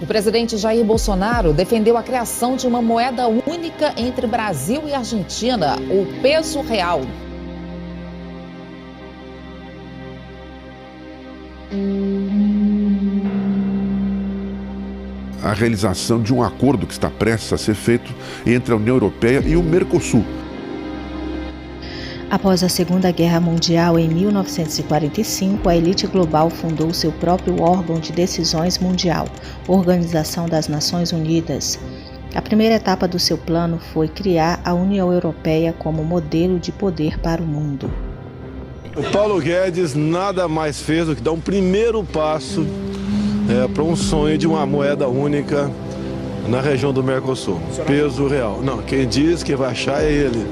O presidente Jair Bolsonaro defendeu a criação de uma moeda única entre Brasil e Argentina, o peso real. A realização de um acordo que está prestes a ser feito entre a União Europeia e o Mercosul. Após a Segunda Guerra Mundial, em 1945, a elite global fundou seu próprio órgão de decisões mundial, Organização das Nações Unidas. A primeira etapa do seu plano foi criar a União Europeia como modelo de poder para o mundo. O Paulo Guedes nada mais fez do que dar um primeiro passo para um sonho de uma moeda única na região do Mercosul, peso real. Não, quem diz que vai achar é ele.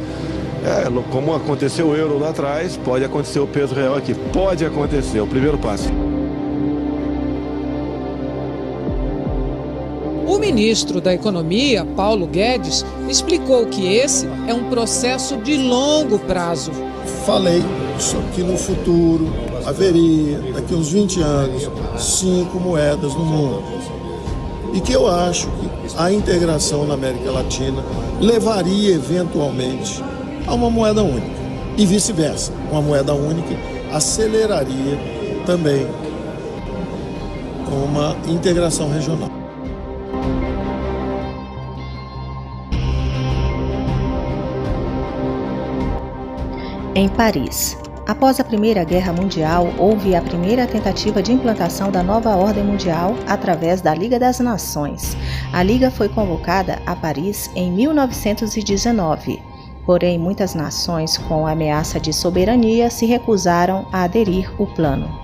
Como aconteceu o euro lá atrás, pode acontecer o peso real aqui. Pode acontecer, é o primeiro passo. O ministro da Economia, Paulo Guedes, explicou que esse é um processo de longo prazo. Falei que no futuro haveria, daqui a uns 20 anos, 5 moedas no mundo. E que eu acho que a integração na América Latina levaria eventualmente a uma moeda única. E vice-versa, uma moeda única aceleraria também uma integração regional. Em Paris. Após a Primeira Guerra Mundial, houve a primeira tentativa de implantação da nova ordem mundial através da Liga das Nações. A Liga foi convocada a Paris em 1919. Porém, muitas nações com ameaça de soberania se recusaram a aderir ao plano.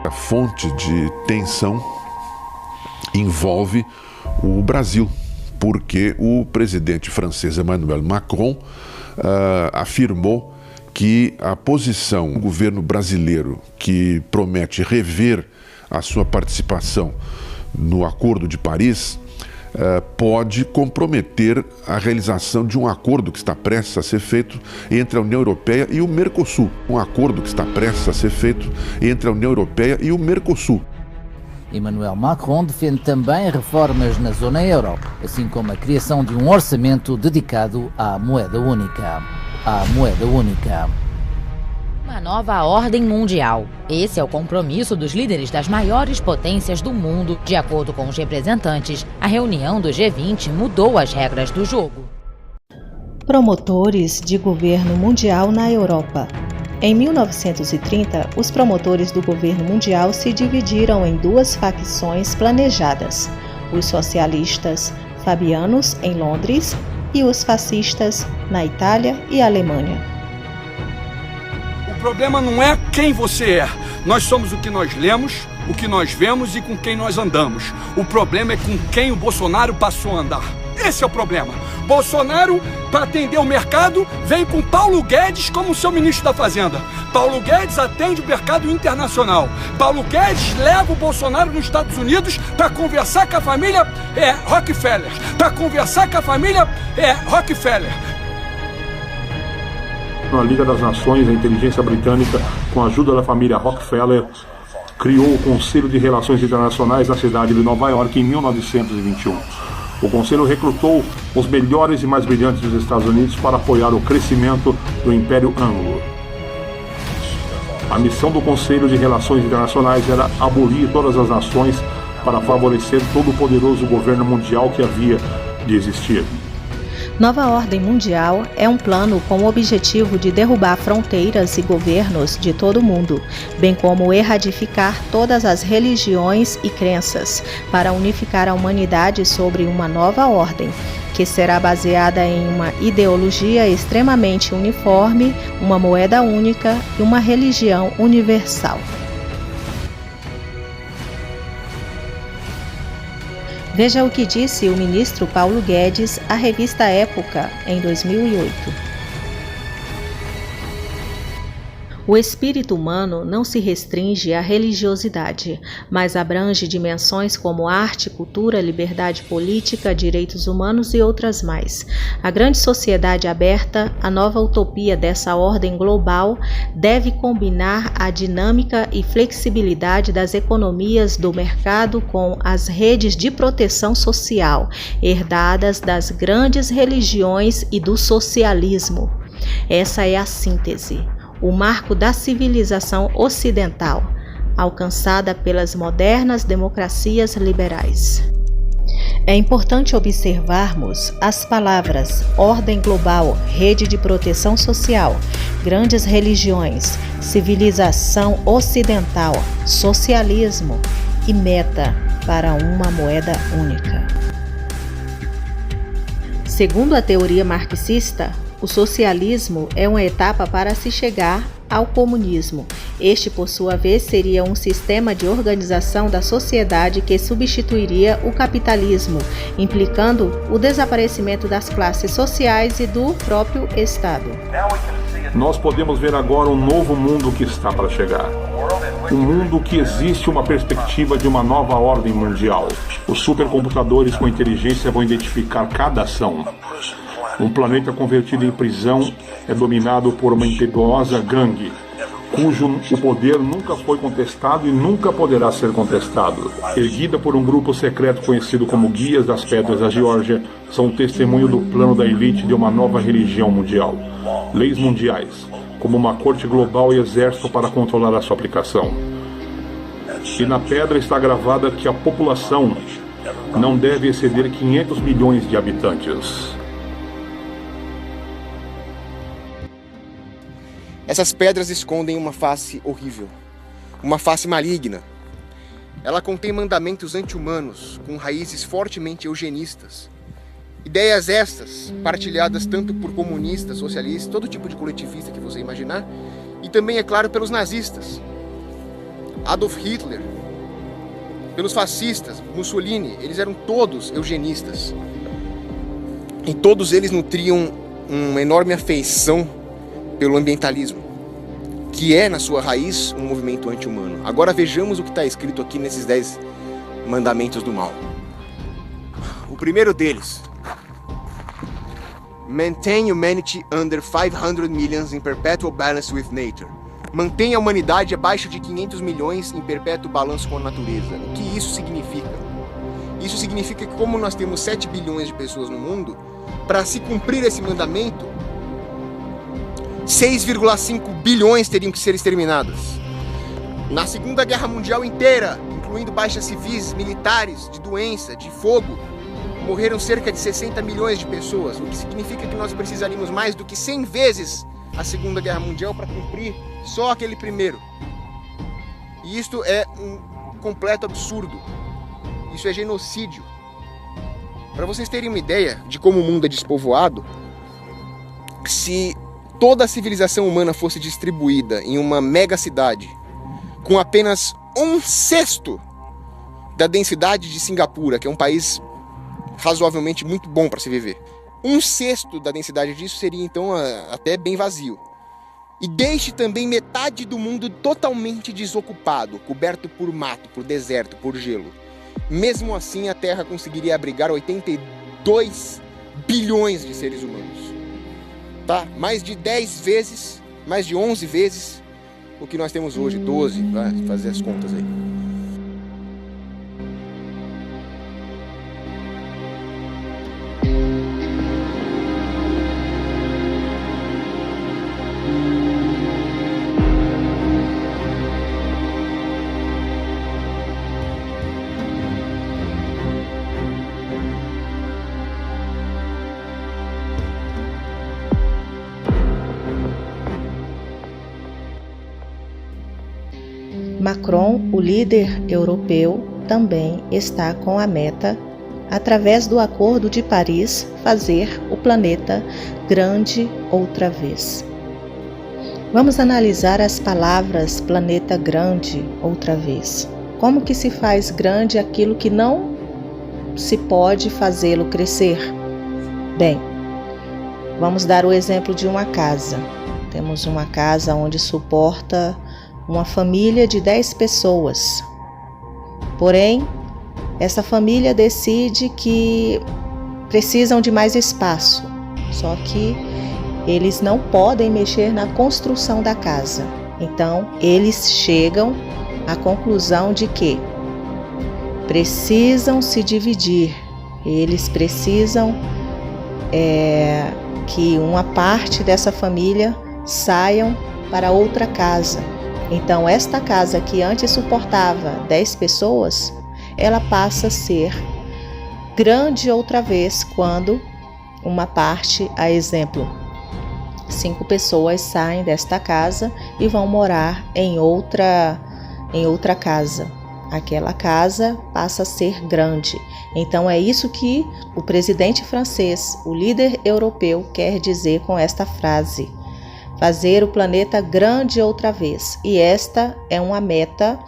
A fonte de tensão envolve o Brasil, porque o presidente francês Emmanuel Macron afirmou que a posição do governo brasileiro, que promete rever a sua participação no Acordo de Paris, pode comprometer a realização de um acordo que está prestes a ser feito entre a União Europeia e o Mercosul. Um acordo que está prestes a ser feito entre a União Europeia e o Mercosul. Emmanuel Macron defende também reformas na zona euro, assim como a criação de um orçamento dedicado à moeda única. Uma nova ordem mundial. Esse é o compromisso dos líderes das maiores potências do mundo. De acordo com os representantes, a reunião do G20 mudou as regras do jogo. Promotores de governo mundial na Europa. Em 1930, os promotores do governo mundial se dividiram em duas facções planejadas: os socialistas fabianos em Londres e os fascistas na Itália e Alemanha. O problema não é quem você é. Nós somos o que nós lemos, o que nós vemos e com quem nós andamos. O problema é com quem o Bolsonaro passou a andar. Esse é o problema. Bolsonaro, para atender o mercado, vem com Paulo Guedes como seu ministro da Fazenda. Paulo Guedes atende o mercado internacional. Paulo Guedes leva o Bolsonaro nos Estados Unidos para conversar com a família Rockefeller. A Liga das Nações, a inteligência britânica, com a ajuda da família Rockefeller, criou o Conselho de Relações Internacionais na cidade de Nova York em 1921. O Conselho recrutou os melhores e mais brilhantes dos Estados Unidos para apoiar o crescimento do Império Anglo. A missão do Conselho de Relações Internacionais era abolir todas as nações para favorecer todo o poderoso governo mundial que havia de existir. Nova Ordem Mundial é um plano com o objetivo de derrubar fronteiras e governos de todo o mundo, bem como erradicar todas as religiões e crenças, para unificar a humanidade sobre uma nova ordem, que será baseada em uma ideologia extremamente uniforme, uma moeda única e uma religião universal. Veja o que disse o ministro Paulo Guedes à revista Época em 2008. O espírito humano não se restringe à religiosidade, mas abrange dimensões como arte, cultura, liberdade política, direitos humanos e outras mais. A grande sociedade aberta, a nova utopia dessa ordem global, deve combinar a dinâmica e flexibilidade das economias do mercado com as redes de proteção social, herdadas das grandes religiões e do socialismo. Essa é a síntese, o marco da civilização ocidental, alcançada pelas modernas democracias liberais. É importante observarmos as palavras ordem global, rede de proteção social, grandes religiões, civilização ocidental, socialismo e meta para uma moeda única. Segundo a teoria marxista, o socialismo é uma etapa para se chegar ao comunismo. Este, por sua vez, seria um sistema de organização da sociedade que substituiria o capitalismo, implicando o desaparecimento das classes sociais e do próprio Estado. Nós podemos ver agora um novo mundo que está para chegar. Um mundo que existe uma perspectiva de uma nova ordem mundial. Os supercomputadores com inteligência vão identificar cada ação. Um planeta convertido em prisão é dominado por uma impetuosa gangue, cujo o poder nunca foi contestado e nunca poderá ser contestado. Erguida por um grupo secreto conhecido como Guias das Pedras da Geórgia, são um testemunho do plano da elite de uma nova religião mundial. Leis mundiais, como uma corte global e exército para controlar a sua aplicação. E na pedra está gravada que a população não deve exceder 500 milhões de habitantes. Essas pedras escondem uma face horrível, uma face maligna. Ela contém mandamentos anti-humanos, com raízes fortemente eugenistas. Ideias estas, partilhadas tanto por comunistas, socialistas, todo tipo de coletivista que você imaginar, e também, é claro, pelos nazistas. Adolf Hitler, pelos fascistas, Mussolini, eles eram todos eugenistas. E todos eles nutriam uma enorme afeição pelo ambientalismo, que é, na sua raiz, um movimento anti-humano. Agora vejamos o que está escrito aqui nesses 10 mandamentos do mal. O primeiro deles: Maintain humanity under 500 millions in perpetual balance with nature. Mantenha a humanidade abaixo de 500 milhões em perpétuo balanço com a natureza. O que isso significa? Isso significa que, como nós temos 7 bilhões de pessoas no mundo, para se cumprir esse mandamento, 6,5 bilhões teriam que ser exterminadas. Na Segunda Guerra Mundial inteira, incluindo baixas civis, militares, de doença, de fogo, morreram cerca de 60 milhões de pessoas, o que significa que nós precisaríamos mais do que 100 vezes a Segunda Guerra Mundial para cumprir só aquele primeiro. E isto é um completo absurdo. Isso é genocídio. Para vocês terem uma ideia de como o mundo é despovoado, se toda a civilização humana fosse distribuída em uma mega cidade com apenas 1/6 da densidade de Singapura, que é um país razoavelmente muito bom para se viver, 1/6 da densidade disso seria então até bem vazio. E deixe também metade do mundo totalmente desocupado, coberto por mato, por deserto, por gelo. Mesmo assim, a Terra conseguiria abrigar 82 bilhões de seres humanos. Tá? Mais de 10 vezes, mais de 11 vezes o que nós temos hoje, 12, vai fazer as contas aí. Macron, o líder europeu, também está com a meta, através do Acordo de Paris, fazer o planeta grande outra vez. Vamos analisar as palavras planeta grande outra vez. Como que se faz grande aquilo que não se pode fazê-lo crescer? Bem, vamos dar o exemplo de uma casa. Temos uma casa onde suporta uma família de 10 pessoas. Porém, essa família decide que precisam de mais espaço, só que eles não podem mexer na construção da casa. Então, eles chegam à conclusão de que precisam se dividir. Eles precisam que uma parte dessa família saiam para outra casa. Então, esta casa que antes suportava 10 pessoas, ela passa a ser grande outra vez quando uma parte, a exemplo, 5 pessoas saem desta casa e vão morar em outra casa. Aquela casa passa a ser grande. Então é isso que o presidente francês, o líder europeu, quer dizer com esta frase: fazer o planeta grande outra vez. E esta é uma meta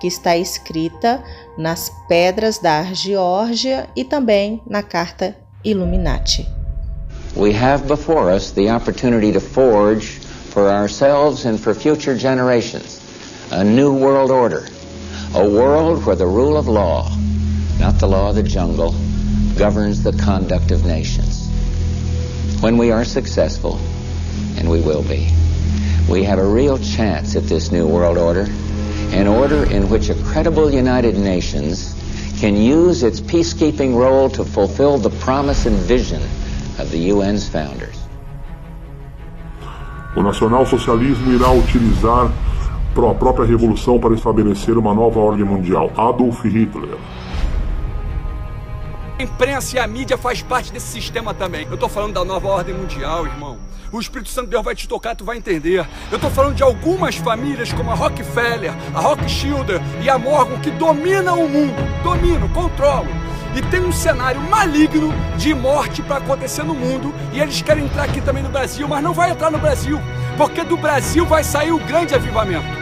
que está escrita nas pedras da Geórgia e também na Carta Illuminati. We have before us the opportunity to forge for ourselves and for future generations a new world order, a world where the rule of law, not the law of the jungle, governs the conduct of nations. When we are successful, and we will be, we have a real chance at this new world order, an order in which a credible United Nations can use its peacekeeping role to fulfill the promise and vision of the UN's founders. O nacionalsocialismo irá utilizar a própria revolução para estabelecer uma nova ordem mundial. Adolf Hitler. A imprensa e a mídia faz parte desse sistema também. Eu tô falando da nova ordem mundial, irmão. O Espírito Santo de Deus vai te tocar, tu vai entender. Eu tô falando de algumas famílias como a Rockefeller, a Rothschild e a Morgan que dominam o mundo, controlam. E tem um cenário maligno de morte para acontecer no mundo. E eles querem entrar aqui também no Brasil, mas não vai entrar no Brasil, porque do Brasil vai sair o grande avivamento.